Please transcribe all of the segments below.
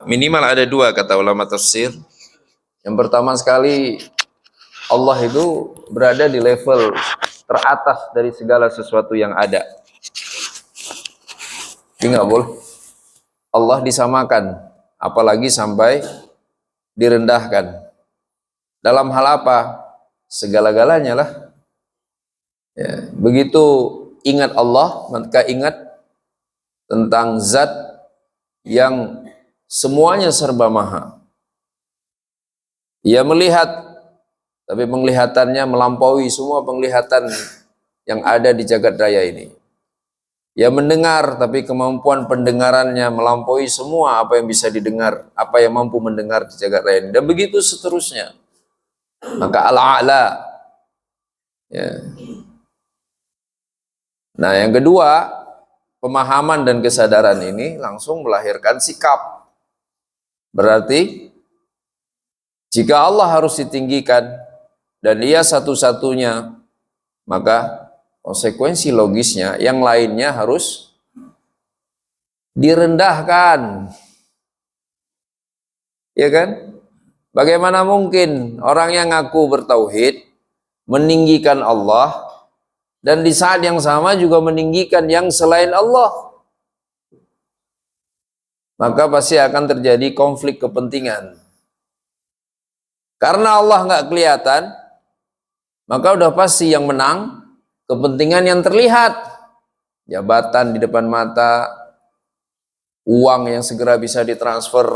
Minimal ada dua kata ulama tafsir. Yang pertama sekali, Allah itu berada di level teratas dari segala sesuatu yang ada. Jadi nggak boleh Allah disamakan, apalagi sampai direndahkan. Dalam hal apa? Segala-galanya lah. Ya, begitu ingat Allah, maka ingat tentang zat yang semuanya serba maha. Ia melihat, tapi penglihatannya melampaui semua penglihatan yang ada di jagat raya ini. Ia mendengar, tapi kemampuan pendengarannya melampaui semua apa yang bisa didengar, apa yang mampu mendengar di jagat raya ini. Dan begitu seterusnya. Maka Al-A'la. Ya. Nah, yang kedua, pemahaman dan kesadaran ini langsung melahirkan sikap. Berarti, jika Allah harus ditinggikan, dan Ia satu-satunya, maka konsekuensi logisnya yang lainnya harus direndahkan. Ya kan? Bagaimana mungkin orang yang ngaku bertauhid meninggikan Allah dan di saat yang sama juga meninggikan yang selain Allah? Maka pasti akan terjadi konflik kepentingan. Karena Allah nggak kelihatan, maka udah pasti yang menang kepentingan yang terlihat. Jabatan di depan mata, uang yang segera bisa ditransfer,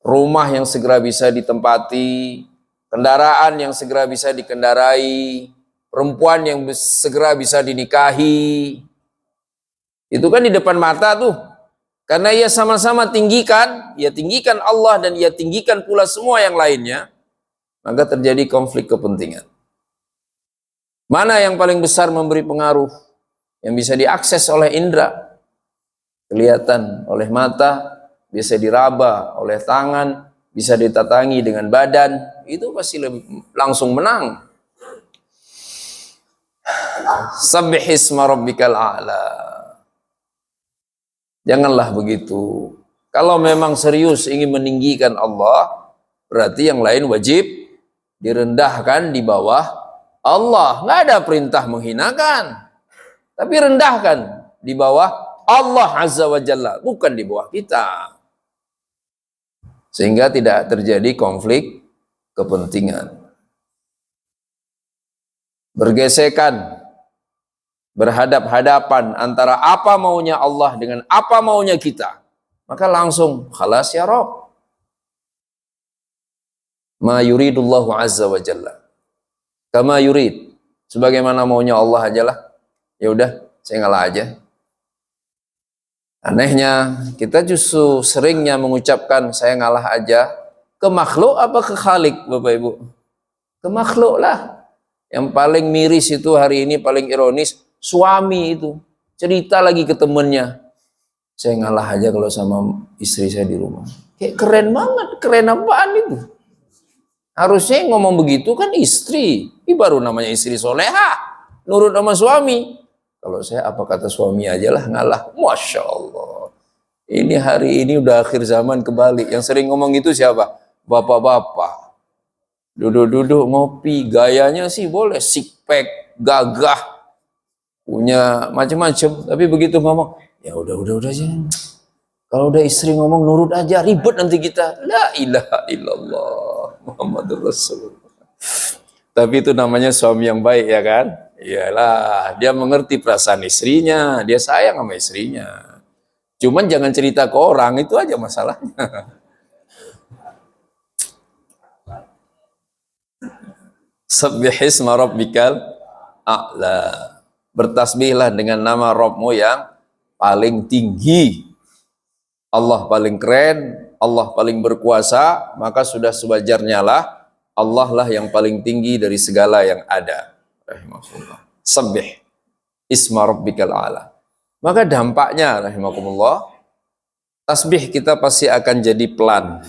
rumah yang segera bisa ditempati, kendaraan yang segera bisa dikendarai, perempuan yang segera bisa dinikahi. Itu kan di depan mata tuh. Karena ia sama-sama tinggikan, ia tinggikan Allah dan ia tinggikan pula semua yang lainnya, maka terjadi konflik kepentingan. Mana yang paling besar memberi pengaruh, yang bisa diakses oleh indera, kelihatan oleh mata, bisa diraba oleh tangan, bisa ditatangi dengan badan, itu pasti langsung menang. Sabbihisma rabbikal a'la. Janganlah begitu. Kalau memang serius ingin meninggikan Allah, berarti yang lain wajib direndahkan di bawah Allah. Nggak ada perintah menghinakan, tapi rendahkan di bawah Allah Azza wa Jalla, bukan di bawah kita. Sehingga tidak terjadi konflik kepentingan. Bergesekan, berhadap-hadapan antara apa maunya Allah dengan apa maunya kita. Maka langsung, khalas ya Rabb. Ma yuridullahu azza wa jalla. Kama yurid. Sebagaimana maunya Allah ajalah. Ya udah, saya ngalah aja. Anehnya, kita justru seringnya mengucapkan saya ngalah aja ke makhluk apa ke Khalik, Bapak Ibu? Ke makhluk lah. Yang paling miris itu hari ini, paling ironis, suami itu cerita lagi ke temennya, saya ngalah aja kalau sama istri saya di rumah. Kayak keren banget, keren apaan itu? Harusnya ngomong begitu kan istri, ini baru namanya istri soleha, nurut sama suami. Kalau saya apa kata suami aja lah ngalah. Masya Allah. Ini hari ini udah akhir zaman kebalik. Yang sering ngomong gitu siapa? Bapak-bapak. Duduk-duduk ngopi, gayanya sih boleh six pack, gagah, punya macam-macam. Tapi begitu ngomong, ya udah aja. Kalau udah istri ngomong nurut aja, ribet nanti kita. La ilaha illallah Muhammadur Rasulullah. Tapi itu namanya suami yang baik ya kan? Iyalah, dia mengerti perasaan istrinya, dia sayang sama istrinya. Cuman jangan cerita ke orang, itu aja masalahnya. Sabbihisma rabbikal a'la. Bertasbihlah dengan nama Rabbmu yang paling tinggi. Allah paling keren, Allah paling berkuasa, maka sudah sewajarnya lah Allah lah yang paling tinggi dari segala yang ada. Rahimahullah. Sabbih isma rabbikal a'la. Maka dampaknya rahimakumullah, tasbih kita pasti akan jadi pelan.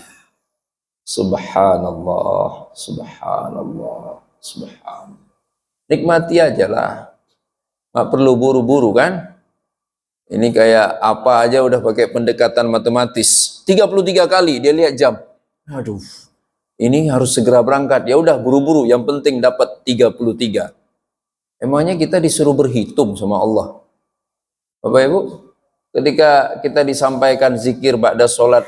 Subhanallah, subhanallah, subhanallah. Nikmati aja lah. Nggak perlu buru-buru kan? Ini kayak apa aja udah pakai pendekatan matematis. 33 kali dia lihat jam. Aduh, ini harus segera berangkat. Ya udah buru-buru, yang penting dapat 33. Emangnya kita disuruh berhitung sama Allah? Bapak Ibu, ketika kita disampaikan zikir ba'da sholat,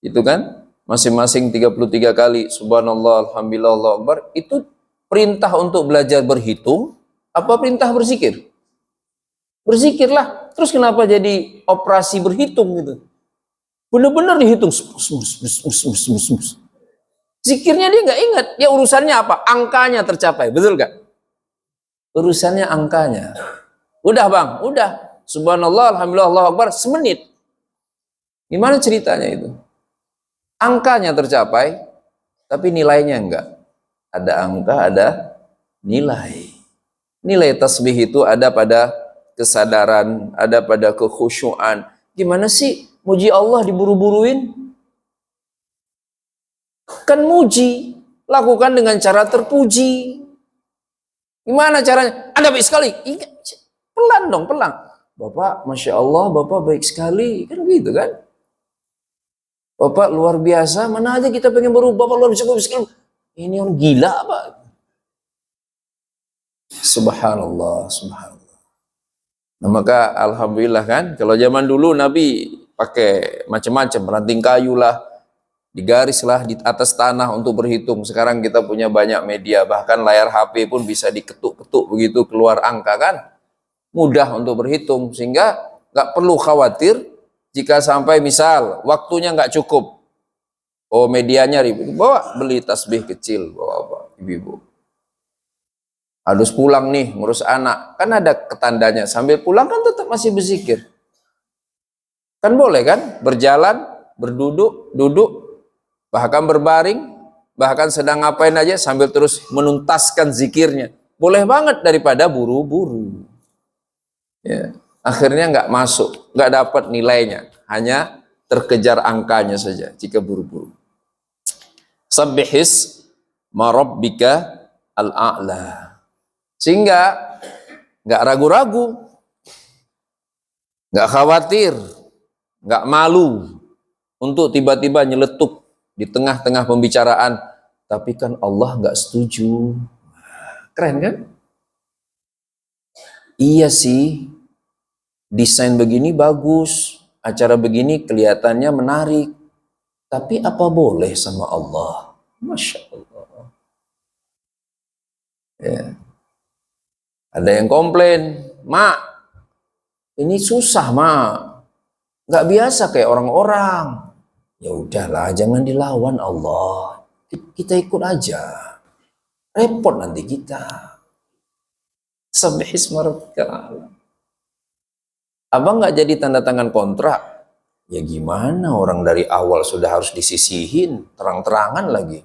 itu kan masing-masing 33 kali subhanallah, alhamdulillah, Allahu akbar, itu perintah untuk belajar berhitung apa perintah berzikir? Berzikirlah. Terus kenapa jadi operasi berhitung gitu? Benar-benar dihitung. Zikirnya dia nggak ingat. Ya urusannya apa? Angkanya tercapai. Betul gak? Urusannya angkanya. Udah bang, udah. Subhanallah, alhamdulillah, Allahu akbar, semenit. Gimana ceritanya itu? Angkanya tercapai, tapi nilainya enggak. Ada angka, ada nilai. Nilai tasbih itu ada pada kesadaran, ada pada kekhusyuan. Gimana sih muji Allah diburu-buruin? Kan muji, lakukan dengan cara terpuji. Gimana caranya? Anda baik sekali. Pelan dong, pelan. Bapak, Masya Allah, Bapak baik sekali. Kan gitu kan? Bapak luar biasa, mana aja kita pengen berubah, Bapak luar biasa. Ini orang gila apa? Subhanallah, subhanallah. Nah, maka alhamdulillah kan, kalau zaman dulu Nabi pakai macam-macam, ranting kayu lah, digaris lah di atas tanah untuk berhitung. Sekarang kita punya banyak media, bahkan layar HP pun bisa diketuk-ketuk begitu keluar angka kan. Mudah untuk berhitung, sehingga nggak perlu khawatir jika sampai misal waktunya nggak cukup. Oh medianya ribet, bawa beli tasbih kecil, bawa apa, ibu-ibu. Harus pulang nih ngurus anak, kan ada ketandanya, sambil pulang kan tetap masih berzikir, kan boleh kan, berjalan, berduduk, duduk, bahkan berbaring, bahkan sedang ngapain aja sambil terus menuntaskan zikirnya, boleh banget daripada buru-buru. Ya, akhirnya nggak masuk, nggak dapat nilainya, hanya terkejar angkanya saja jika buru-buru. Sabbihis marabbika al-a'la. Sehingga nggak ragu-ragu, nggak khawatir, nggak malu untuk tiba-tiba nyeletuk di tengah-tengah pembicaraan, tapi kan Allah nggak setuju. Keren kan? Iya sih, desain begini bagus, acara begini kelihatannya menarik, tapi apa boleh sama Allah? Masya Allah. Ya. Ada yang komplain, Mak, ini susah, Mak. Nggak biasa kayak orang-orang. Ya udahlah, jangan dilawan Allah. Kita ikut aja. Repot nanti kita. Sabbihis marabbikal a'la. Abang nggak jadi tanda tangan kontrak. Ya gimana, orang dari awal sudah harus disisihin, terang-terangan lagi.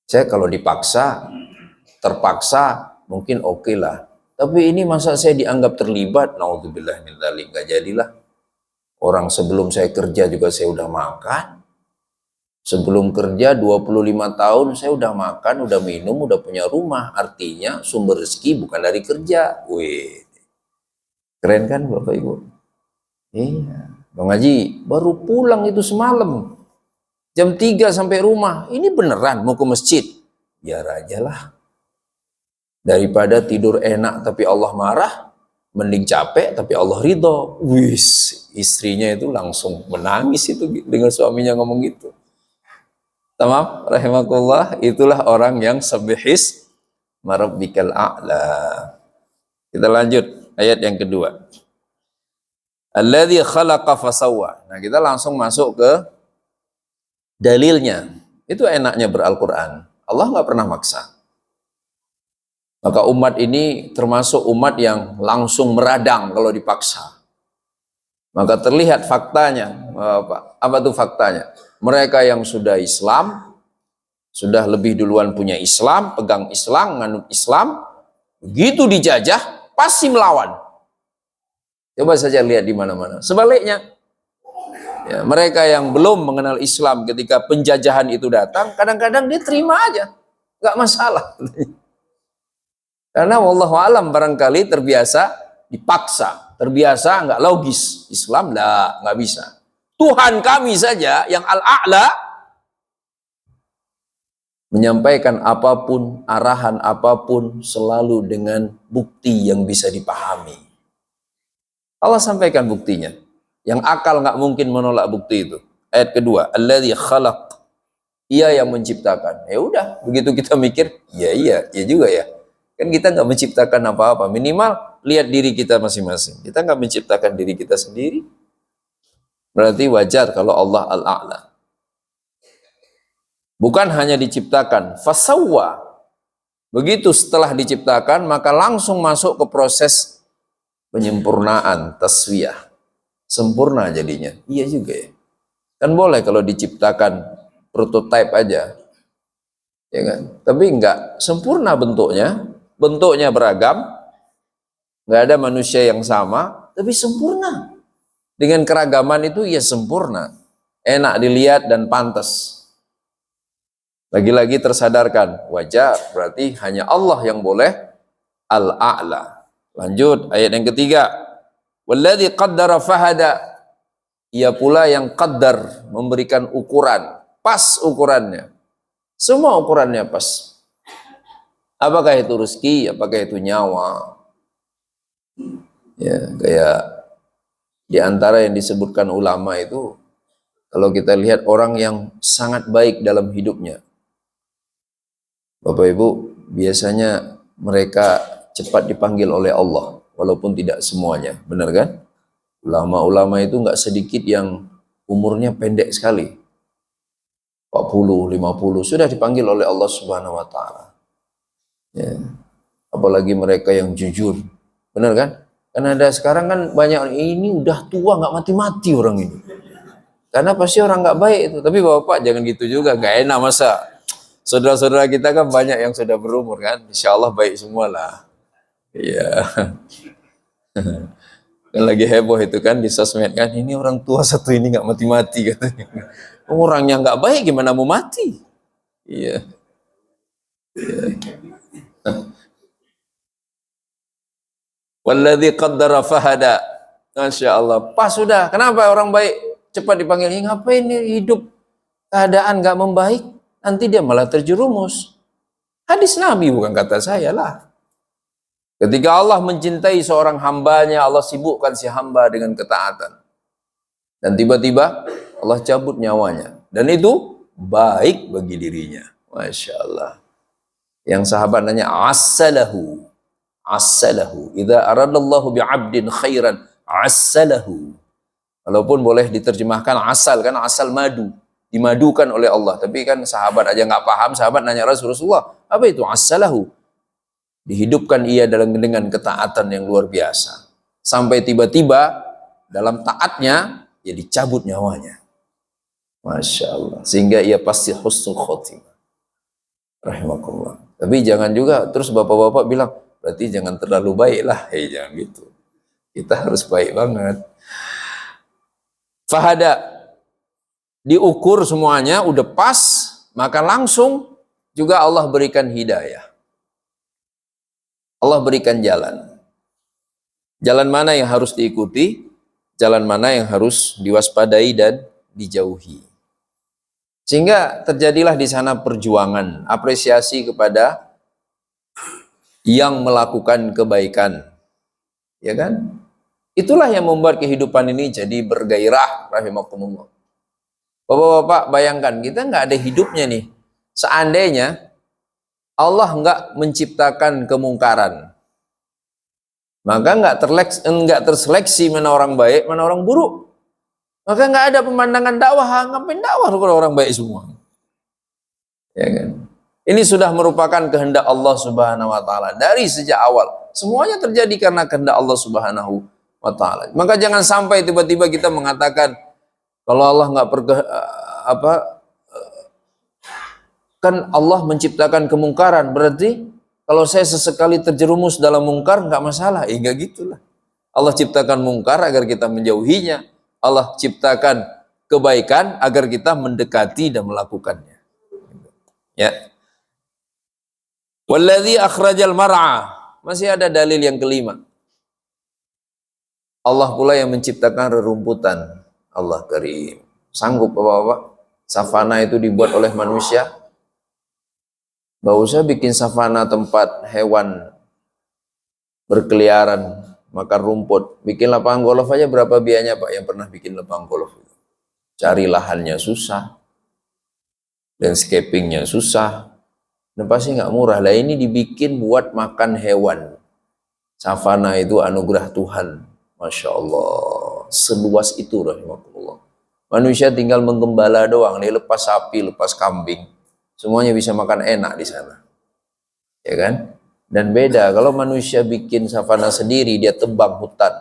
Saya kalau dipaksa, terpaksa, mungkin oke lah. Tapi ini masa saya dianggap terlibat, naudzubillah min dzalik, nggak jadilah. Orang sebelum saya kerja juga saya udah makan. Sebelum kerja 25 tahun saya udah makan, udah minum, udah punya rumah. Artinya sumber rezeki bukan dari kerja. Wih, keren kan Bapak Ibu? Iya. Bang Haji baru pulang itu semalam. Jam 3 sampai rumah. Ini beneran mau ke masjid? Biar aja lah. Daripada tidur enak tapi Allah marah, mending capek tapi Allah ridho. Wis, istrinya itu langsung menangis itu dengan suaminya ngomong gitu. Tamam, rahimakumullah, itulah orang yang sabbihis marabbikal a'la. Kita lanjut ayat yang kedua. Alladzi khalaqa fasawwa. Nah, kita langsung masuk ke dalilnya. Itu enaknya ber-Al-Qur'an. Allah nggak pernah maksa. Maka umat ini termasuk umat yang langsung meradang kalau dipaksa. Maka terlihat faktanya. Apa tuh faktanya? Mereka yang sudah Islam, sudah lebih duluan punya Islam, pegang Islam, nganut Islam, begitu dijajah, pasti melawan. Coba saja lihat di mana-mana. Sebaliknya, ya, mereka yang belum mengenal Islam ketika penjajahan itu datang, kadang-kadang dia terima aja, nggak masalah. Karena wallahu alam barangkali terbiasa dipaksa. terbiasa, nggak logis. Islam nggak bisa. Tuhan kami saja yang Al-A'la menyampaikan apapun, arahan apapun selalu dengan bukti yang bisa dipahami. Allah sampaikan buktinya. Yang akal nggak mungkin menolak bukti itu. Ayat kedua, alladzi khalaq. Ia yang menciptakan. Ya udah, begitu kita mikir, iya juga ya. Kan kita nggak menciptakan apa-apa. Minimal lihat diri kita masing-masing. Kita nggak menciptakan diri kita sendiri. Berarti wajar kalau Allah Al-A'la. Bukan hanya diciptakan, fasawwa. Begitu setelah diciptakan, maka langsung masuk ke proses penyempurnaan, taswiyah. Sempurna jadinya. Iya juga ya. Kan boleh kalau diciptakan prototipe aja. Ya kan? Tapi enggak sempurna bentuknya. Bentuknya beragam. Enggak ada manusia yang sama, tapi sempurna. Dengan keragaman itu ya sempurna. Enak dilihat dan pantas. Lagi-lagi tersadarkan, wajar, berarti hanya Allah yang boleh Al-A'la. Lanjut, ayat yang ketiga. Walladzi qaddara fahada. Ia pula yang qaddar, memberikan ukuran, pas ukurannya. Semua ukurannya pas. Apakah itu rezeki, apakah itu nyawa. Ya, kayak di antara yang disebutkan ulama itu, kalau kita lihat orang yang sangat baik dalam hidupnya, Bapak Ibu, biasanya mereka cepat dipanggil oleh Allah, walaupun tidak semuanya, benar kan? Ulama-ulama itu nggak sedikit yang umurnya pendek sekali, 40, 50, sudah dipanggil oleh Allah Subhanahu Wa Taala. Ya. Apalagi mereka yang jujur, benar kan? Karena ada sekarang kan banyak ini udah tua nggak mati-mati orang ini, karena pasti orang nggak baik itu. Tapi Bapak jangan gitu juga, nggak enak masa. Saudara-saudara kita kan banyak yang sudah berumur kan, insya Allah baik semua lah. Iya. Kan lagi heboh itu kan di sosmed kan, ini orang tua satu ini nggak mati-mati katanya. Orangnya nggak baik gimana mau mati? Iya. Walladzi qaddara fahada. Masya Allah. Pas sudah. Kenapa orang baik cepat dipanggil? Ngapain ini hidup keadaan nggak membaik? Nanti dia malah terjerumus. Hadis Nabi bukan kata saya lah. Ketika Allah mencintai seorang hambanya, Allah sibukkan si hamba dengan ketaatan. Dan tiba-tiba Allah cabut nyawanya. Dan itu baik bagi dirinya. Masya Allah. Yang sahabat nanya, assalahu. Assalahu. Idza aradallahu bi'abdin khairan, assalahu. Walaupun boleh diterjemahkan asal, kan asal madu. Dimadukan oleh Allah. Tapi kan sahabat aja nggak paham, sahabat nanya Rasulullah, apa itu assalahu? Dihidupkan ia dengan ketaatan yang luar biasa. Sampai tiba-tiba dalam taatnya, ia dicabut nyawanya. Masya Allah. Sehingga ia pasti husnul khotimah. Rahimakumullah. Tapi jangan juga terus bapak-bapak bilang, berarti jangan terlalu baik lah. Jangan gitu. Kita harus baik banget. Fahada. Diukur semuanya, udah pas, maka langsung juga Allah berikan hidayah. Allah berikan jalan. Jalan mana yang harus diikuti, jalan mana yang harus diwaspadai dan dijauhi. Sehingga terjadilah di sana perjuangan, apresiasi kepada yang melakukan kebaikan. Ya kan? Itulah yang membuat kehidupan ini jadi bergairah, rahimakumullah. Bapak-bapak bayangkan, kita nggak ada hidupnya nih. Seandainya Allah nggak menciptakan kemungkaran, maka nggak terseleksi mana orang baik, mana orang buruk. Maka nggak ada pemandangan dakwah, ngapain dakwah kalau orang baik semua. Ya kan? Ini sudah merupakan kehendak Allah Subhanahu Wa Taala dari sejak awal. Semuanya terjadi karena kehendak Allah Subhanahu Wa Taala. Maka jangan sampai tiba-tiba kita mengatakan, kalau Allah nggak kan Allah menciptakan kemungkaran, berarti kalau saya sesekali terjerumus dalam mungkar nggak masalah. Enggak gitulah. Allah ciptakan mungkar agar kita menjauhinya. Allah ciptakan kebaikan agar kita mendekati dan melakukannya. Ya. Walladzi akhrajal mar'a. Masih ada dalil yang kelima. Allah pula yang menciptakan rerumputan. Allah Karim. Sanggup Bapak-bapak? Savana itu dibuat oleh manusia. Gak usah bikin savana tempat hewan berkeliaran, makan rumput. Bikin lapangan golf aja berapa biayanya Pak yang pernah bikin lapangan golf? Cari lahannya susah, landscapingnya susah, dan pasti nggak murah. Lah ini dibikin buat makan hewan. Savana itu anugerah Tuhan, Masya Allah. Seluas itu rahimahullah. Manusia tinggal menggembala doang, nih lepas sapi, lepas kambing, semuanya bisa makan enak di sana, ya kan? Dan beda kalau manusia bikin savana sendiri, dia tebang hutan,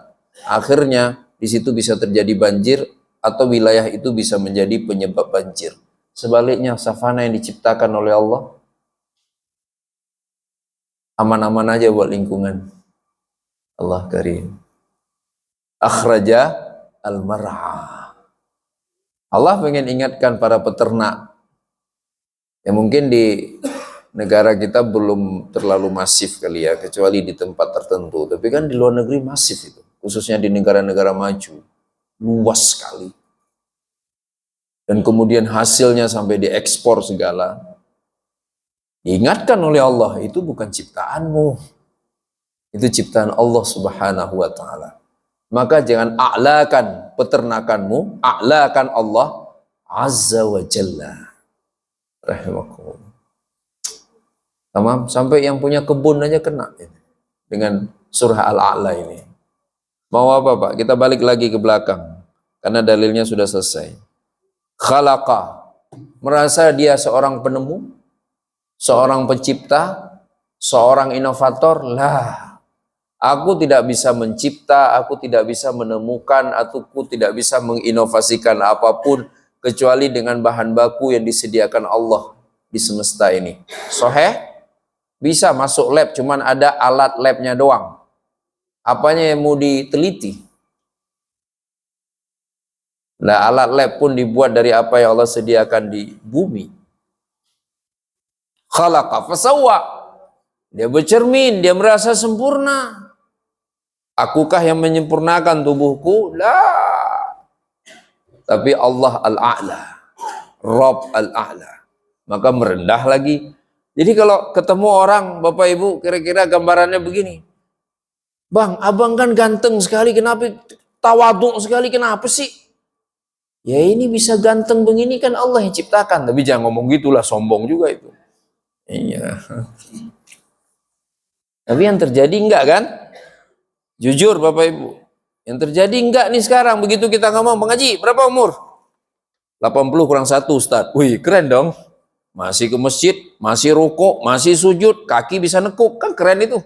akhirnya di situ bisa terjadi banjir atau wilayah itu bisa menjadi penyebab banjir. Sebaliknya savana yang diciptakan oleh Allah aman-aman aja buat lingkungan. Allah Karim. Akhraja al-mar'a. Allah pengen ingatkan para peternak. Ya mungkin di negara kita belum terlalu masif kali ya, kecuali di tempat tertentu. Tapi kan di luar negeri masif itu, khususnya di negara-negara maju, luas sekali. Dan kemudian hasilnya sampai diekspor segala. Diingatkan oleh Allah, itu bukan ciptaanmu, itu ciptaan Allah Subhanahu wa Ta'ala. Maka jangan a'lakan peternakanmu, a'lakan Allah Azza wa Jalla. Rahimakumullah. Tamam, sampai yang punya kebun aja kena ini, dengan surah Al-A'la ini. Mau apa Pak? Kita balik lagi ke belakang, karena dalilnya sudah selesai. Khalaqa, merasa dia seorang penemu, seorang pencipta, seorang inovator. Lah, aku tidak bisa mencipta, aku tidak bisa menemukan, aku tidak bisa menginovasikan apapun kecuali dengan bahan baku yang disediakan Allah di semesta ini. Soheh? Bisa masuk lab, cuman ada alat labnya doang. Apanya yang mau diteliti? Nah, alat lab pun dibuat dari apa yang Allah sediakan di bumi. Khalaqa fasawwa. Dia bercermin, dia merasa sempurna. Akukah yang menyempurnakan tubuhku? Lah. Tapi Allah Al-A'la, Rabb Al-A'la. Maka merendah lagi. Jadi kalau ketemu orang, Bapak Ibu, kira-kira gambarannya begini. Bang, abang kan ganteng sekali, kenapa tawaduk sekali, kenapa sih? Ya ini bisa ganteng begini kan Allah yang ciptakan. Tapi jangan ngomong gitulah, sombong juga itu. Iya. Tapi yang terjadi enggak kan? Jujur Bapak Ibu. Yang terjadi enggak nih sekarang, begitu kita ngomong, Bang Haji, berapa umur? 80 kurang 1 Ustaz. Wih, keren dong. Masih ke masjid, masih rukuk, masih sujud, kaki bisa nekuk, kan keren itu.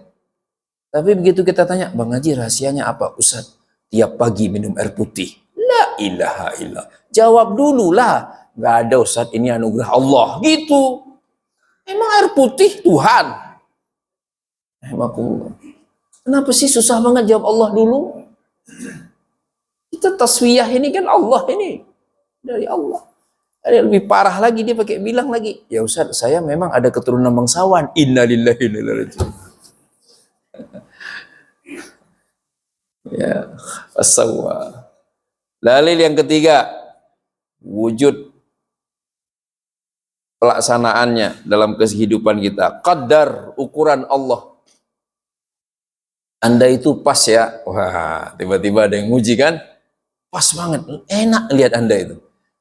Tapi begitu kita tanya, Bang Haji rahasianya apa? Ustaz, tiap pagi minum air putih. La ilaha illallah. Jawab dulu lah. Nggak ada Ustaz, ini anugerah Allah. Gitu. Emang air putih Tuhan? Kenapa sih susah banget jawab Allah dulu? Kita taswiyah ini kan Allah ini. Dari Allah. Ada yang lebih parah lagi, dia pakai bilang lagi, ya Ustaz, saya memang ada keturunan bangsawan. Innalillahi wa inna ilaihi raji'un. Ya, fasawwa. Dalil yang ketiga, wujud pelaksanaannya dalam kehidupan kita. Qadar, ukuran Allah. Anda itu pas ya. Wah, tiba-tiba ada yang muji kan? Pas banget, enak lihat Anda itu.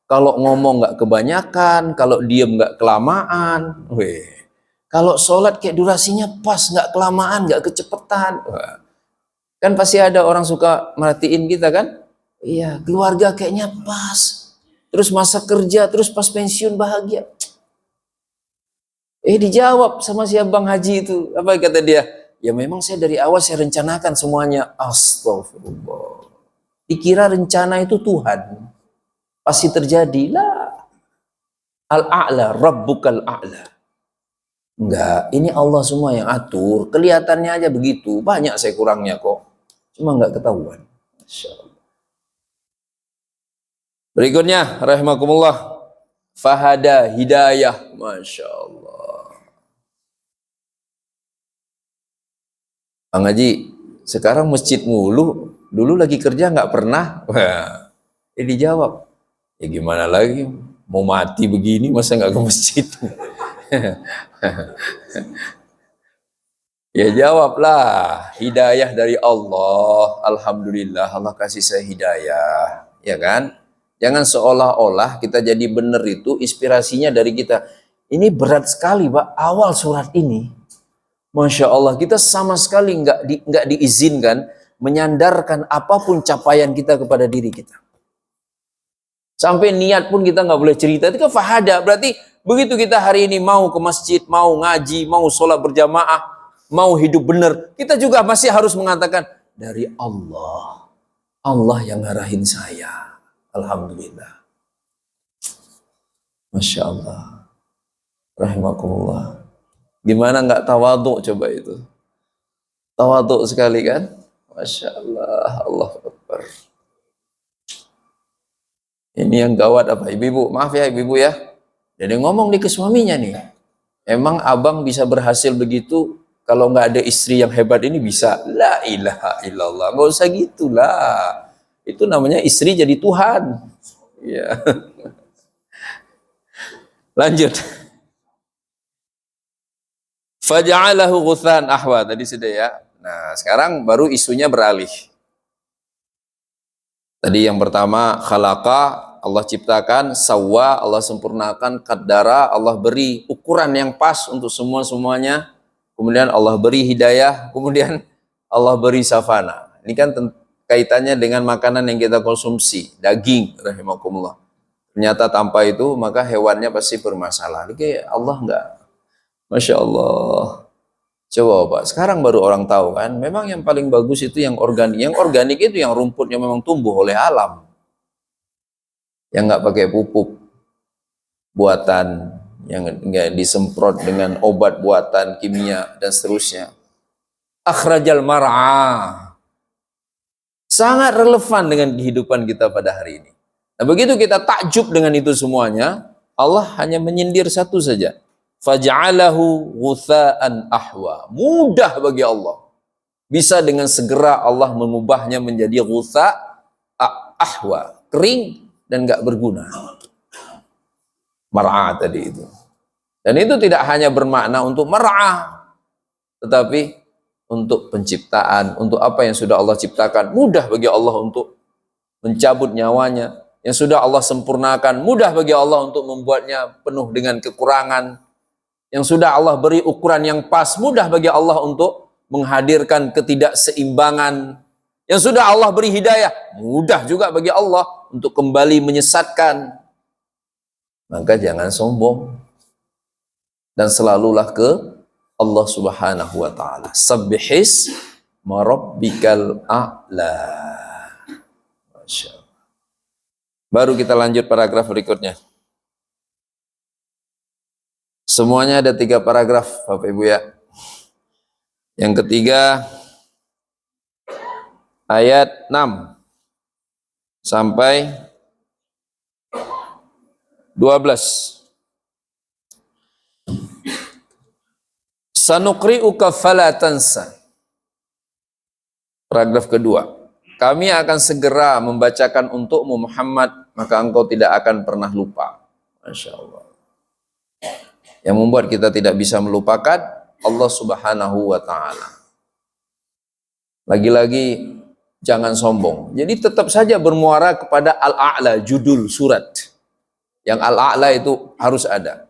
Kalau ngomong nggak kebanyakan, kalau diem nggak kelamaan. Weh. Kalau sholat kayak durasinya pas, nggak kelamaan, nggak kecepetan. Wah. Kan pasti ada orang suka merhatiin kita kan? Iya, keluarga kayaknya pas. Terus masa kerja, terus pas pensiun bahagia. Dijawab sama si Abang Haji itu. Apa kata dia? Ya memang saya dari awal saya rencanakan semuanya. Astagfirullah. Dikira rencana itu Tuhan. Pasti terjadi. Lah. Al-A'la, Rabbukal A'la. Enggak, ini Allah semua yang atur. Kelihatannya aja begitu. Banyak saya kurangnya kok. Cuma enggak ketahuan. Masya Allah. Berikutnya, rahimakumullah. Fahada, hidayah. Masya Allah. Bang Haji, sekarang masjid mulu. Dulu lagi kerja nggak pernah. Wah, dijawab, ya gimana lagi, mau mati begini masa nggak ke masjid. Ya jawablah, hidayah dari Allah. Alhamdulillah Allah kasih saya hidayah, ya kan? Jangan seolah-olah kita jadi benar itu inspirasinya dari kita. Ini berat sekali, Pak, awal surat ini. Masya Allah, kita sama sekali nggak diizinkan menyandarkan apapun capaian kita kepada diri kita. Sampai niat pun kita nggak boleh cerita. Itu kan fahada, berarti begitu kita hari ini mau ke masjid, mau ngaji, mau sholat berjamaah, mau hidup benar, kita juga masih harus mengatakan dari Allah. Allah yang ngarahin saya. Alhamdulillah. Masya Allah. Rahimakumullah. Gimana nggak tawaduk coba itu? Tawaduk sekali kan? Masya Allah. Allah Akbar. Ini yang gawat apa? Ibu-ibu, maaf ya ibu-ibu ya. Jadi ngomong di ke suaminya nih. Emang abang bisa berhasil begitu kalau nggak ada istri yang hebat ini bisa? La ilaha illallah. Nggak usah gitulah. Itu namanya istri jadi Tuhan. Ya. Lanjut. Faja'alahu ghuthan ahwa. Tadi sudah ya. Nah, sekarang baru isunya beralih. Tadi yang pertama khalaqa, Allah ciptakan, sawwa, Allah sempurnakan, qaddara, Allah beri ukuran yang pas untuk semuanya. Kemudian Allah beri hidayah, kemudian Allah beri safana. Ini kan kaitannya dengan makanan yang kita konsumsi, daging, rahimakumullah. Ternyata tanpa itu maka hewannya pasti bermasalah. Ini Allah enggak. Masya Allah. Coba Pak, sekarang baru orang tahu kan, memang yang paling bagus itu yang organik. Yang organik itu yang rumputnya memang tumbuh oleh alam. Yang nggak pakai pupuk buatan, yang nggak disemprot dengan obat buatan kimia dan seterusnya. Akhrajal mar'a. Sangat relevan dengan kehidupan kita pada hari ini. Nah, begitu kita takjub dengan itu semuanya, Allah hanya menyindir satu saja. Faj'alahu ghutha'an ahwa. Mudah bagi Allah. Bisa dengan segera Allah mengubahnya menjadi ghutha' ahwa. Kering dan gak berguna. Mar'a tadi itu. Dan itu tidak hanya bermakna untuk mar'a, tetapi untuk penciptaan, untuk apa yang sudah Allah ciptakan. Mudah bagi Allah untuk mencabut nyawanya. Yang sudah Allah sempurnakan, mudah bagi Allah untuk membuatnya penuh dengan kekurangan. Yang sudah Allah beri ukuran yang pas, mudah bagi Allah untuk menghadirkan ketidakseimbangan. Yang sudah Allah beri hidayah, mudah juga bagi Allah untuk kembali menyesatkan. Maka jangan sombong. Dan selalulah ke Allah Subhanahu wa ta'ala. Sabbihis marabbikal a'la. Masya Allah. Baru kita lanjut paragraf berikutnya. Semuanya ada 3 paragraf, Bapak Ibu ya. Yang ketiga, ayat 6 sampai 12. Sanuqri'uka fala tansa. Paragraf kedua. Kami akan segera membacakan untukmu Muhammad, maka engkau tidak akan pernah lupa. Masya Allah. Yang membuat kita tidak bisa melupakan Allah Subhanahu wa ta'ala. Lagi-lagi jangan sombong. Jadi tetap saja bermuara kepada Al-A'la, judul surat. Yang Al-A'la itu harus ada.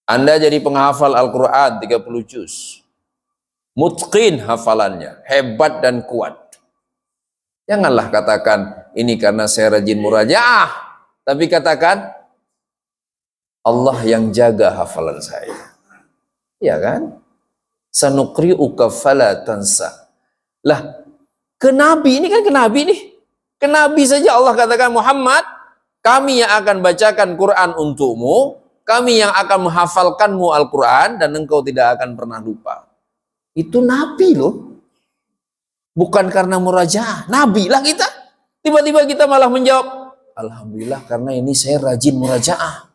Anda jadi penghafal Al-Quran 30 juz. Mutqin hafalannya, hebat dan kuat. Janganlah katakan ini karena saya rajin murajaah, tapi katakan Allah yang jaga hafalan saya. Ya kan? Sanuqri'uka fala tansa. Lah, ke Nabi, ini kan ke Nabi nih. Ke Nabi saja Allah katakan, Muhammad, kami yang akan bacakan Quran untukmu, kami yang akan menghafalkanmu Al-Quran, dan engkau tidak akan pernah lupa. Itu Nabi loh. Bukan karena murajaah. Nabi lah kita. Tiba-tiba kita malah menjawab, Alhamdulillah karena ini saya rajin murajaah.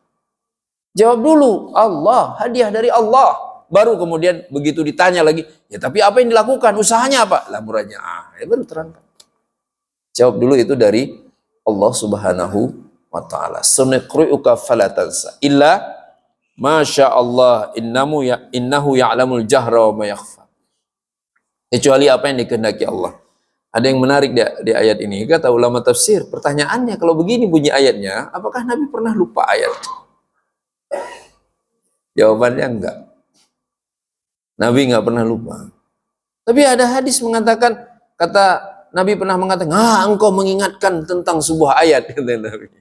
Jawab dulu, Allah, hadiah dari Allah. Baru kemudian begitu ditanya lagi, ya tapi apa yang dilakukan? Usahanya apa? Lah murajaah. Ya baru terangkan. Jawab dulu itu dari Allah Subhanahu wa taala. Suniqri'uka fala tansa illa masya Allah innahu ya'lamul jahra wa ma yakhfa. Kecuali apa yang dikehendaki Allah. Ada yang menarik di ayat ini. Kata ulama tafsir, pertanyaannya kalau begini bunyi ayatnya, apakah Nabi pernah lupa ayat? Jawabannya enggak. Nabi enggak pernah lupa. Tapi ada hadis mengatakan, kata Nabi pernah mengatakan, engkau mengingatkan tentang sebuah ayat, kata Nabi.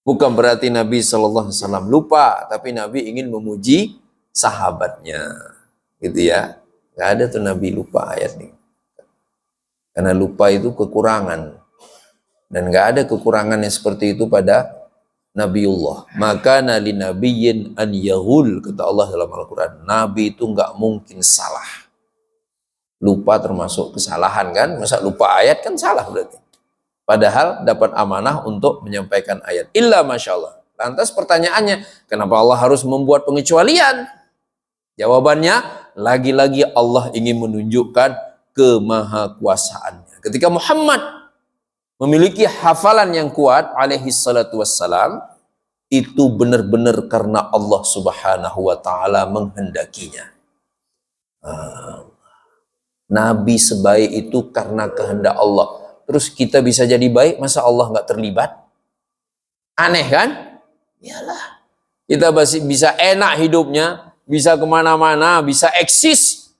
Bukan berarti Nabi SAW lupa, tapi Nabi ingin memuji sahabatnya. Gitu ya. Enggak ada tuh Nabi lupa ayat ini. Karena lupa itu kekurangan. Dan enggak ada kekurangan yang seperti itu pada Nabiullah. Maka nali nabiyyin an yahul, kata Allah dalam Al-Quran. Nabi itu enggak mungkin salah. Lupa termasuk kesalahan kan? Masa lupa ayat kan salah berarti. Padahal dapat amanah untuk menyampaikan ayat. Illa masya Allah. Lantas pertanyaannya, kenapa Allah harus membuat pengecualian? Jawabannya, lagi-lagi Allah ingin menunjukkan kemahakuasaannya. Ketika Muhammad memiliki hafalan yang kuat, alaihi salatu wassalam, itu benar-benar karena Allah Subhanahu wa ta'ala menghendakinya. Nabi sebaik itu karena kehendak Allah. Terus kita bisa jadi baik, masa Allah nggak terlibat? Aneh kan? Iyalah. Kita masih bisa enak hidupnya, bisa kemana-mana, bisa eksis.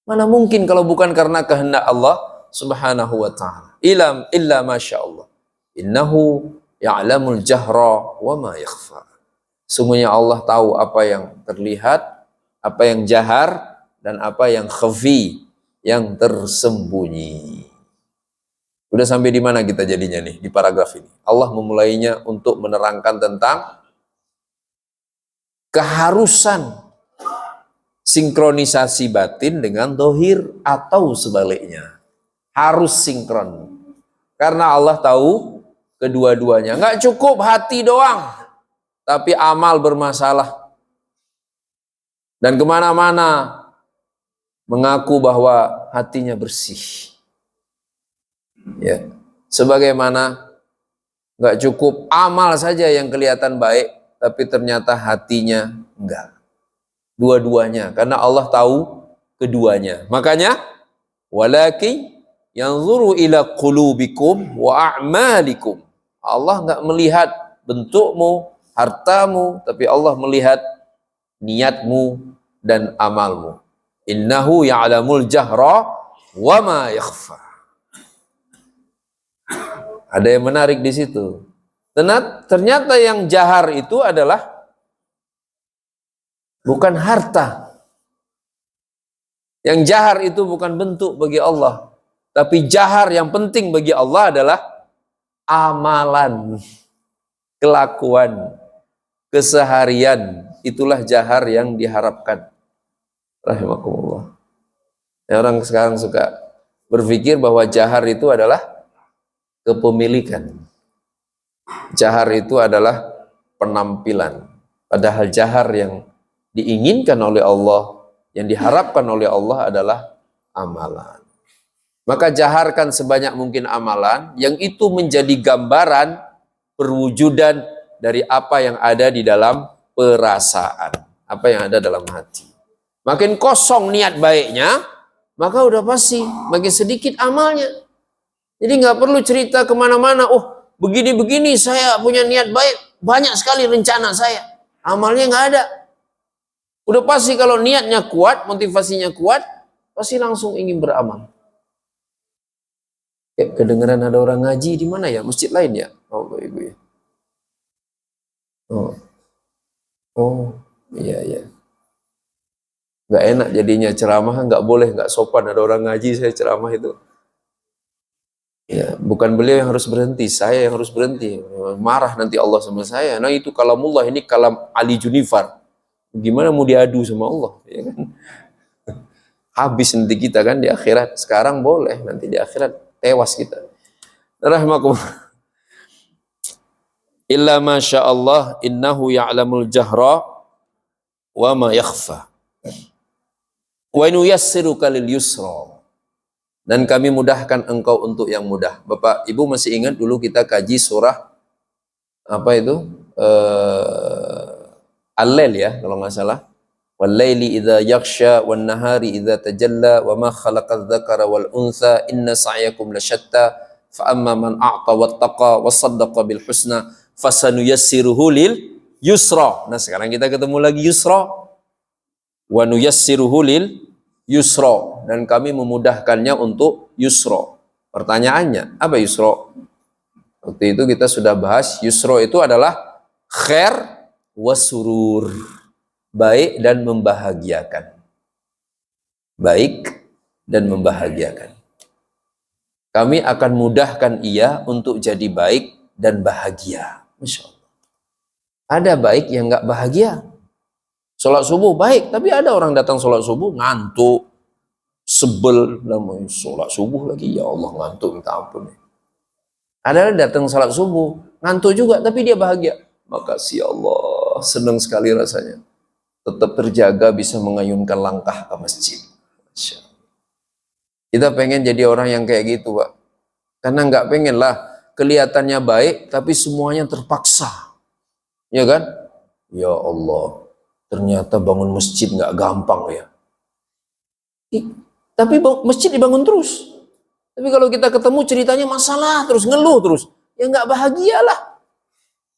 Mana mungkin kalau bukan karena kehendak Allah Subhanahu wa ta'ala. Illa masya Allah. Innahu ya'lamul jahra wa ma yakhfa. Sungguhnya Allah tahu apa yang terlihat, apa yang jahar, dan apa yang khafi, yang tersembunyi. Udah sampai di mana kita jadinya nih di paragraf ini? Allah memulainya untuk menerangkan tentang keharusan sinkronisasi batin dengan dohir atau sebaliknya. Harus sinkron. Karena Allah tahu kedua-duanya. Nggak cukup hati doang, tapi amal bermasalah. Dan kemana-mana mengaku bahwa hatinya bersih. Ya, sebagaimana nggak cukup amal saja yang kelihatan baik, tapi ternyata hatinya enggak. Dua-duanya, karena Allah tahu keduanya. Makanya, walaki yanzuru ila qulubikum wa a'malikum. Allah enggak melihat bentukmu, hartamu, tapi Allah melihat niatmu dan amalmu. Innahu ya'lamul jahra wa ma yakhfa. Ada yang menarik di situ. Ternyata yang jahar itu adalah bukan harta. Yang jahar itu bukan bentuk bagi Allah. Tapi jahar yang penting bagi Allah adalah amalan, kelakuan, keseharian. Itulah jahar yang diharapkan. Rahimakumullah. Orang sekarang suka berpikir bahwa jahar itu adalah kepemilikan. Jahar itu adalah penampilan. Padahal jahar yang diinginkan oleh Allah, yang diharapkan oleh Allah adalah amalan. Maka jaharkan sebanyak mungkin amalan, yang itu menjadi gambaran perwujudan dari apa yang ada di dalam perasaan, apa yang ada dalam hati. Makin kosong niat baiknya, maka udah pasti makin sedikit amalnya. Jadi nggak perlu cerita kemana-mana, begini-begini saya punya niat baik, banyak sekali rencana saya, amalnya nggak ada. Udah pasti kalau niatnya kuat, motivasinya kuat, pasti langsung ingin beramal. Kedengeran ada orang ngaji di mana ya? Masjid lain ya? Oh, Ibu ya. Iya. Nggak enak jadinya ceramah, nggak boleh, nggak sopan ada orang ngaji saya ceramah itu. Ya, bukan beliau yang harus berhenti, saya yang harus berhenti. Marah nanti Allah sama saya. Nah itu kalamullah, ini kalam Ali Junifar. Gimana mau diadu sama Allah, ya kan? Habis nanti kita kan di akhirat. Sekarang boleh, nanti di akhirat tewas kita. Rahmakumullah. Illa masya Allah innahu ya'lamul jahra wa ma yakhfa. Wa inu yassiruka lil yusra. dan kami mudahkan engkau untuk yang mudah. Bapak Ibu masih ingat dulu kita kaji surah apa itu? Al-Lail ya kalau nggak salah. Wal-laili idza yaghsha wan nahari idza tajalla wa ma khalaqadz dzakara wal untha inna sa'yakum lasyatta fa amma man a'ta wattaqa wa saddaqa bil husna fasanuyassiruhu lil yusra. Nah, sekarang kita ketemu lagi yusra. Wa nuyassiruhu lil yusra, dan kami memudahkannya untuk yusra. Pertanyaannya, apa yusra? Waktu itu kita sudah bahas yusra itu adalah khair wasurur, baik dan membahagiakan. Baik dan membahagiakan. Kami akan mudahkan ia untuk jadi baik dan bahagia. Masya Allah. Ada baik yang nggak bahagia. Sholat subuh baik, tapi ada orang datang sholat subuh ngantuk, sebel, namanya sholat subuh lagi, ya Allah ngantuk, minta ampun. Ada datang sholat subuh, ngantuk juga, tapi dia bahagia. Makasih Allah, senang sekali rasanya. Tetap terjaga bisa mengayunkan langkah ke masjid. Kita pengen jadi orang yang kayak gitu, Pak. Karena nggak pengen lah kelihatannya baik, tapi semuanya terpaksa. Ya kan? Ya Allah. Ternyata bangun masjid nggak gampang ya. Tapi masjid dibangun terus. Tapi kalau kita ketemu ceritanya masalah terus, ngeluh terus, ya nggak bahagialah.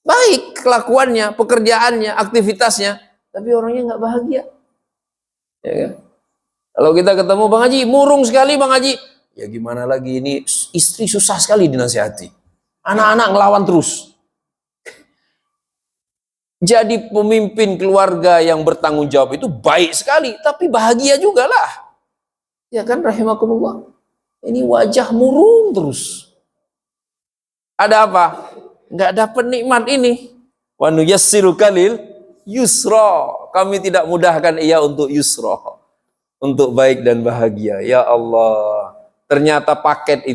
Baik kelakuannya, pekerjaannya, aktivitasnya, tapi orangnya nggak bahagia. Ya kan? Kalau kita ketemu Bang Haji, murung sekali Bang Haji. Ya gimana lagi, ini istri susah sekali dinasihati. Anak-anak ngelawan terus. Jadi pemimpin keluarga yang bertanggung jawab itu baik sekali, tapi bahagia juga lah. Ya kan, rahimakumullah. Ini wajah murung terus. Ada apa? Nggak dapat nikmat ini. Wa nuyassiruka lil yusra. Kami tidak mudahkan ia untuk yusra. Untuk baik dan bahagia. Ya Allah. Ternyata paket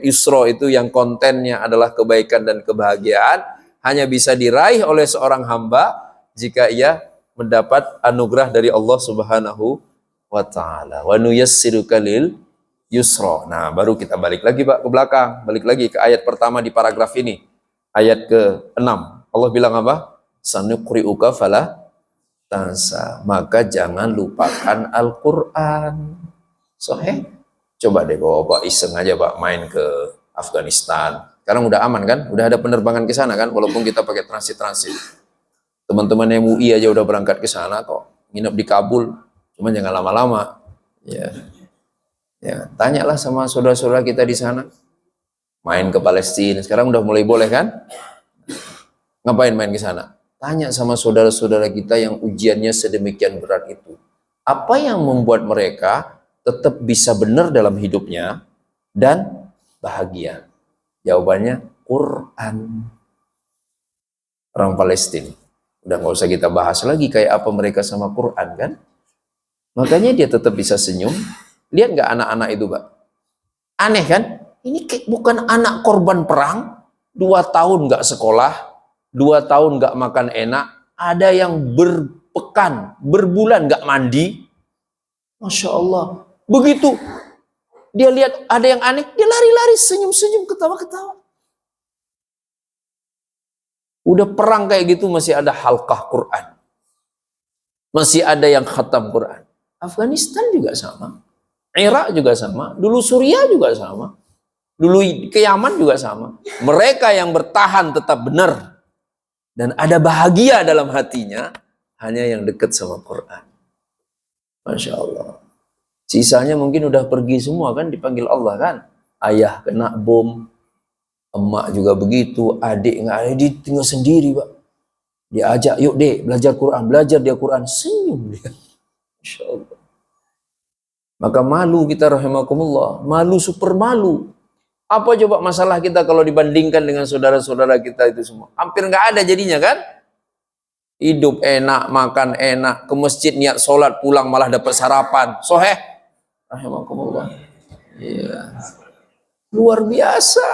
yusra itu yang kontennya adalah kebaikan dan kebahagiaan, hanya bisa diraih oleh seorang hamba jika ia mendapat anugerah dari Allah Subhanahu wa Ta'ala. Wa nuyassiruka lil yusra. Nah, baru kita balik lagi Pak ke belakang, balik lagi ke ayat pertama di paragraf ini. Ayat ke-6. Allah bilang apa? Sanuqri'uka fala tansa. Maka jangan lupakan Al-Qur'an. Sahih? Coba deh Bapak iseng aja Pak main ke Afghanistan. Sekarang udah aman kan? Udah ada penerbangan ke sana kan? Walaupun kita pakai transit-transit. Teman-teman MUI aja udah berangkat ke sana kok. Nginep di Kabul. Cuman jangan lama-lama. Ya, tanyalah sama saudara-saudara kita di sana. Main ke Palestina. Sekarang udah mulai boleh kan? Ngapain main ke sana? Tanya sama saudara-saudara kita yang ujiannya sedemikian berat itu. Apa yang membuat mereka tetap bisa benar dalam hidupnya dan bahagia? Jawabannya Quran. Orang Palestina. Udah nggak usah kita bahas lagi kayak apa mereka sama Quran kan. Makanya dia tetap bisa senyum. Lihat nggak anak-anak itu Pak? Aneh kan? Ini bukan anak korban perang. 2 tahun nggak sekolah. 2 tahun nggak makan enak. Ada yang berpekan, berbulan nggak mandi. Masya Allah. Begitu dia lihat ada yang aneh, dia lari-lari, senyum-senyum, ketawa-ketawa. Udah perang kayak gitu masih ada halqah Quran. Masih ada yang khatam Quran. Afghanistan juga sama. Irak juga sama. Dulu Suriah juga sama. Dulu ke Yaman juga sama. Mereka yang bertahan tetap benar. Dan ada bahagia dalam hatinya, hanya yang dekat sama Quran. Masya Allah. Sisanya mungkin udah pergi semua kan, dipanggil Allah kan. Ayah kena bom, emak juga begitu, adik nggak ada, dia tinggal sendiri Pak. Dia ajak, yuk dek belajar Quran, belajar dia Quran, senyum dia. Masya Allah. Maka malu kita rahimakumullah, malu super malu. Apa coba masalah kita kalau dibandingkan dengan saudara-saudara kita itu semua? Hampir nggak ada jadinya kan? Hidup enak, makan enak, ke masjid niat sholat, pulang malah dapat sarapan. Soheh. Rahimakumullah. Iya. Luar biasa.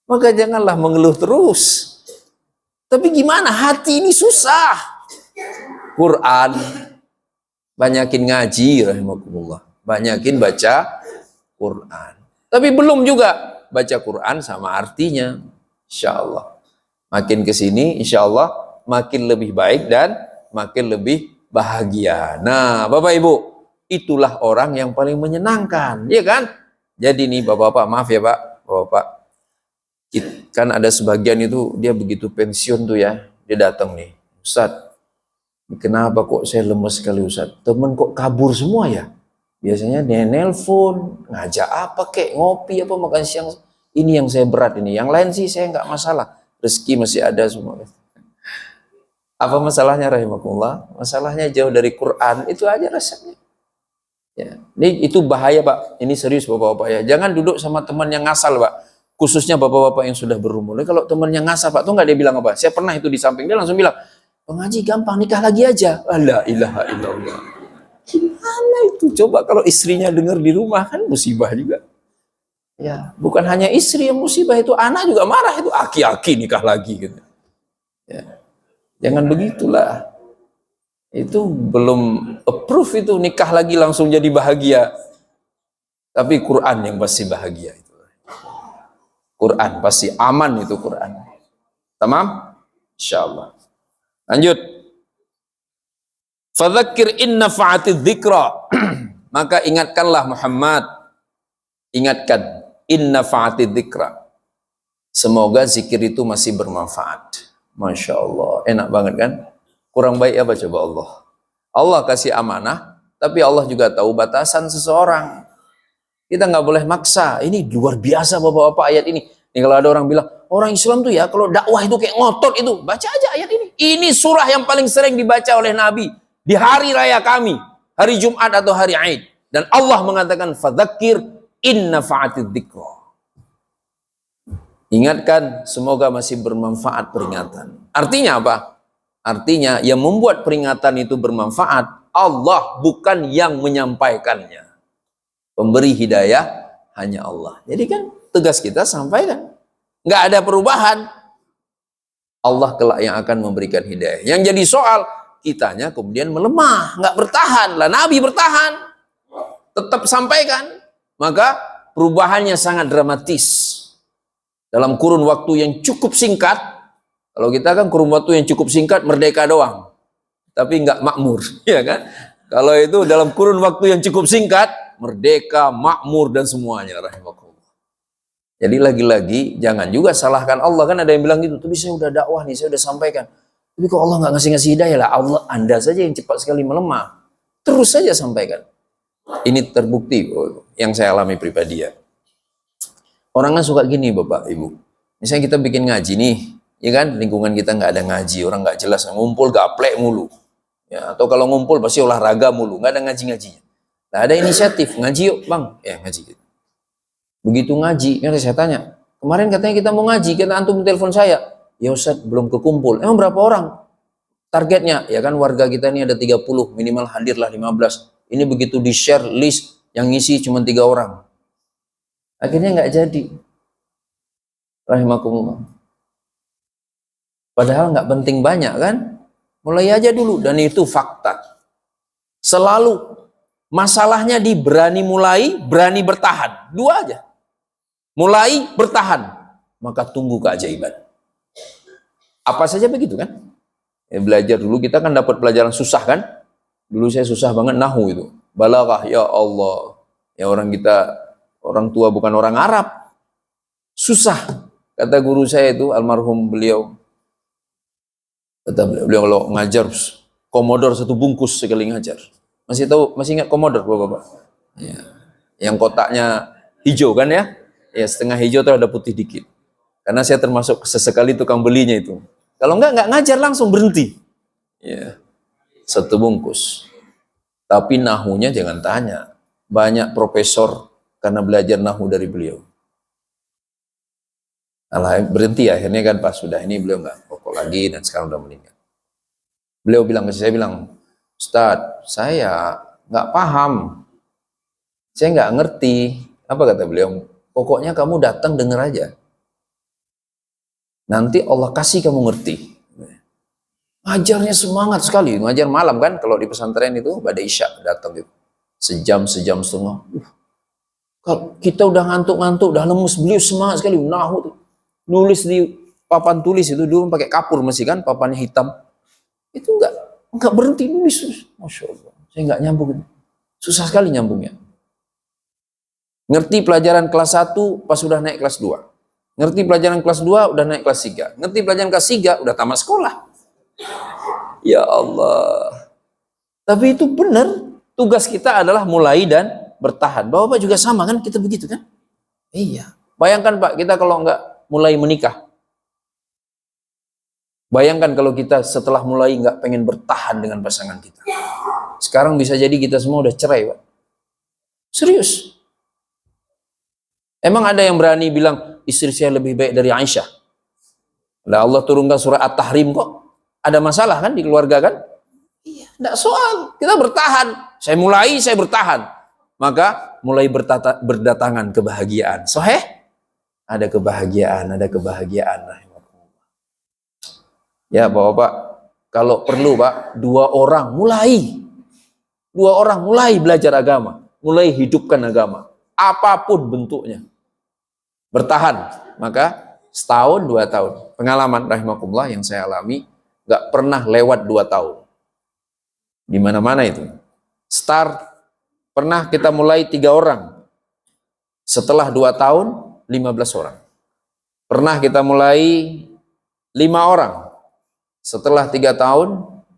Maka janganlah mengeluh terus. Tapi gimana? Hati ini susah. Quran. Banyakin ngaji, rahimakumullah. Banyakin baca Quran. Tapi belum juga baca Quran sama artinya. Insya Allah. Makin kesini, insya Allah makin lebih baik dan makin lebih bahagia. Nah, Bapak Ibu, itulah orang yang paling menyenangkan, ya kan? Jadi nih Bapak-bapak, maaf ya Pak, Bapak, kan ada sebagian itu dia begitu pensiun tuh ya, dia datang nih, Ustadz, kenapa kok saya lemes sekali Ustadz? Temen kok kabur semua ya? Biasanya dia nelpon, ngajak apa kek, ngopi apa, makan siang. Ini yang saya berat ini, yang lain sih saya nggak masalah, rezeki masih ada semua. Apa masalahnya rahimakumullah? Masalahnya jauh dari Quran, itu aja rasanya. Ya, ini itu bahaya Pak, ini serius Bapak-bapak ya. Jangan duduk sama teman yang ngasal Pak, khususnya Bapak-bapak yang sudah berumur. Kalau temannya ngasal Pak, tuh nggak dia bilang apa? Saya pernah itu di samping dia langsung bilang, pengaji gampang, nikah lagi aja. La ilaha illallah. Gimana itu? Coba kalau istrinya dengar di rumah, kan musibah juga. Ya, bukan hanya istri yang musibah, itu anak juga marah, itu aki-aki nikah lagi gitu. Ya. Jangan begitulah. Itu belum approve, itu nikah lagi langsung jadi bahagia. Tapi Quran yang pasti bahagia itu. Quran pasti aman itu Quran. Tamam? Insyaallah. Lanjut. Fadzakir in nafa'atidz dzikra. Maka ingatkanlah Muhammad. Ingatkan in nafa'atidz dzikra. Semoga zikir itu masih bermanfaat. Masya Allah, enak banget kan? Kurang baik apa coba Allah? Allah kasih amanah, tapi Allah juga tahu batasan seseorang. Kita nggak boleh maksa. Ini luar biasa Bapak-bapak ayat ini. Ini kalau ada orang bilang, orang Islam tuh ya kalau dakwah itu kayak ngotot itu. Baca aja ayat ini. Ini surah yang paling sering dibaca oleh Nabi di hari raya kami, hari Jumat atau hari Aid. Dan Allah mengatakan, fadzakir in nafa'atidz dzikra. Ingatkan, semoga masih bermanfaat peringatan. Artinya apa? Artinya yang membuat peringatan itu bermanfaat, Allah bukan yang menyampaikannya. Pemberi hidayah hanya Allah. Jadi kan tugas kita sampaikan. Nggak ada perubahan. Allah kelak yang akan memberikan hidayah. Yang jadi soal, kitanya kemudian melemah, nggak bertahan. Lah Nabi bertahan. Tetap sampaikan. Maka perubahannya sangat dramatis. Dalam kurun waktu yang cukup singkat, kalau kita kan kurun waktu yang cukup singkat, merdeka doang. Tapi nggak makmur, ya kan? Kalau itu dalam kurun waktu yang cukup singkat, merdeka, makmur, dan semuanya, rahimakumullah. Jadi lagi-lagi, jangan juga salahkan Allah. Kan ada yang bilang gitu, tapi saya udah dakwah nih, saya udah sampaikan. Tapi kok Allah nggak ngasih hidayah lah? Allah, Anda saja yang cepat sekali melemah. Terus saja sampaikan. Ini terbukti yang saya alami pribadi ya. Orang kan suka gini Bapak Ibu, misalnya kita bikin ngaji nih, ya kan, lingkungan kita nggak ada ngaji, orang nggak jelas, ngumpul gaplek mulu, ya, atau kalau ngumpul pasti olahraga mulu, nggak ada ngaji-ngajinya. Nah, ada inisiatif, ngaji yuk bang, ya ngaji. Begitu ngaji, kan saya tanya, kemarin katanya kita mau ngaji, kita antum telepon saya, ya Ustaz belum kekumpul, emang berapa orang? Targetnya, ya kan warga kita ini ada 30, minimal hadirlah 15, ini begitu di share list, yang ngisi cuma 3 orang. Akhirnya nggak jadi. Rahimakumullah. Padahal nggak penting banyak kan? Mulai aja dulu, dan itu fakta. Selalu masalahnya di berani mulai, berani bertahan. Dua aja. Mulai, bertahan. Maka tunggu keajaiban. Apa saja begitu kan? Ya, belajar dulu, kita kan dapat pelajaran susah kan? Dulu saya susah banget nahu itu. Balaghah, ya Allah. Ya orang kita, orang tua bukan orang Arab. Susah. Kata guru saya itu, almarhum beliau. Kata beliau kalau ngajar, komodor 1 bungkus sekali ngajar. Masih tahu, masih ingat komodor Bapak-bapak? Ya. Yang kotaknya hijau kan ya? Ya setengah hijau terus ada putih dikit. Karena saya termasuk sesekali tukang belinya itu. Kalau enggak ngajar langsung berhenti. Ya. 1 bungkus. Tapi nahunya jangan tanya. Banyak profesor karena belajar nahu dari beliau. Berhenti akhirnya kan pas sudah ini beliau nggak pokok lagi dan sekarang udah meninggal. Beliau bilang ke saya, Ustadz, saya nggak paham, saya nggak ngerti. Apa kata beliau? Pokoknya kamu datang denger aja. Nanti Allah kasih kamu ngerti. Ngajarnya semangat sekali, ngajar malam kan, kalau di pesantren itu pada isya datang gitu. Sejam setengah. Kalau kita udah ngantuk-ngantuk, udah lemes, beliau semangat sekali, nahu tuh. Nulis di papan tulis itu dulu pakai kapur masih kan, papannya hitam. Itu enggak berhenti nulis. Masya Allah, saya enggak nyambung itu. Susah sekali nyambungnya. Ngerti pelajaran kelas 1 pas sudah naik kelas 2. Ngerti pelajaran kelas 2 udah naik kelas 3. Ngerti pelajaran kelas 3 udah tamat sekolah. Ya Allah. Tapi itu benar. Tugas kita adalah mulai dan bertahan. Bapak juga sama kan, kita begitu kan? Iya. Bayangkan Pak, kita kalau enggak mulai menikah. Bayangkan kalau kita setelah mulai enggak pengen bertahan dengan pasangan kita. Sekarang bisa jadi kita semua udah cerai Pak. Serius. Emang ada yang berani bilang istri saya lebih baik dari Aisyah? Nah, Allah turunkan surah At-Tahrim kok. Ada masalah kan di keluarga kan? Iya, enggak soal. Kita bertahan. Saya mulai, saya bertahan. Maka mulai berdatangan kebahagiaan. Sahih? Ada kebahagiaan, ada kebahagiaan. Ya Bapak, kalau perlu Pak, 2 orang mulai. 2 orang mulai belajar agama. Mulai hidupkan agama. Apapun bentuknya. Bertahan. Maka setahun 2 tahun. Pengalaman rahimakumullah yang saya alami, gak pernah lewat 2 tahun. Di mana-mana itu. Start, pernah kita mulai 3 orang. Setelah 2 tahun, 15 orang. Pernah kita mulai 5 orang. Setelah 3 tahun,